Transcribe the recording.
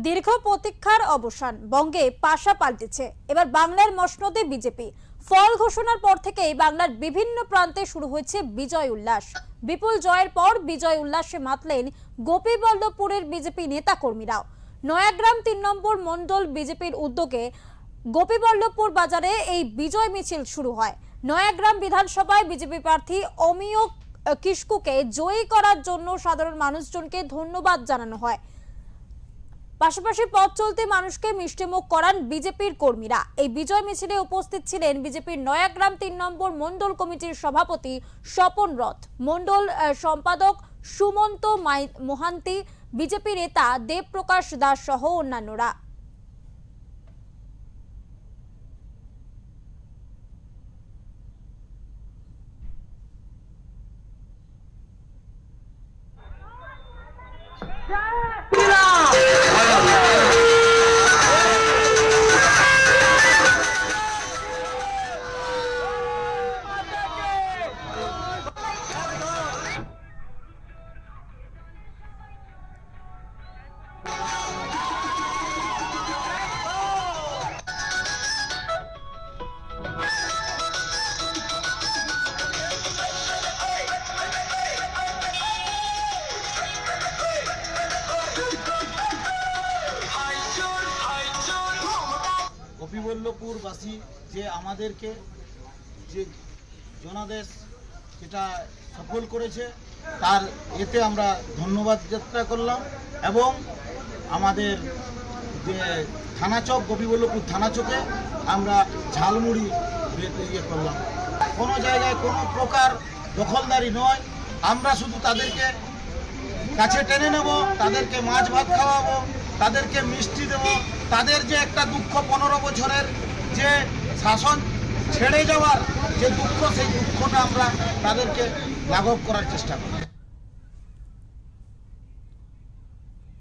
দীর্ঘ প্রতীক্ষার অবসান, বঙ্গে পাশা পাল্টেছে। এবার বাংলার মসনদে বিজেপি। ফল ঘোষণার পর থেকেই বাংলার বিভিন্ন প্রান্তে শুরু হয়েছে বিজয় উল্লাস। বিপুল জয়ের পর বিজয় উল্লাসে মাতলেন গোপীবল্লভপুরের বিজেপি নেতা কর্মীরাও। নয়াগ্রাম ৩ নম্বর মণ্ডল বিজেপির উদ্যোগে গোপীবল্লভপুর বাজারে এই বিজয় মিছিল শুরু হয়। নয়াগ্রাম বিধানসভায় বিজেপি প্রার্থী অমিয় কিস্কুকে জয়ী করার জন্য সাধারণ মানুষজনকে ধন্যবাদ জানানো হয়। পাশাপাশি পথ চলতে মানুষকে মিষ্টিমুখ করান বিজেপির কর্মীরা। এই বিজয় মিছিলে উপস্থিত ছিলেন বিজেপির নয়াগ্রাম ৩ নম্বর মণ্ডল কমিটির সভাপতি স্বপন রথ, মণ্ডল সম্পাদক সুমন্ত মোহান্তি, বিজেপি নেতা দেবপ্রকাশ দাস সহ অন্যান্যরা। গোপীবল্লভপুরবাসী যে আমাদেরকে যে জনাদেশ যেটা সফল করেছে তার এতে আমরা ধন্যবাদ যাত্রা করলাম এবং আমাদের যে থানাচক গোপীবল্লভপুর থানাচকে আমরা ঝালমুড়ি ইয়ে করলাম। কোনো জায়গায় কোনো প্রকার দখলদারি নয়, আমরা শুধু তাদেরকে কাছে টেনে নেব, তাদেরকে মাছ ভাত খাওয়াবো, তাদেরকে মিষ্টি দেব। তাদের যে একটা দুঃখ 15 বছরের যে শাসন ছেড়ে যাওয়ার যে দুঃখ, সেই দুঃখটা আমরা তাদেরকে লাঘব করার চেষ্টা করি।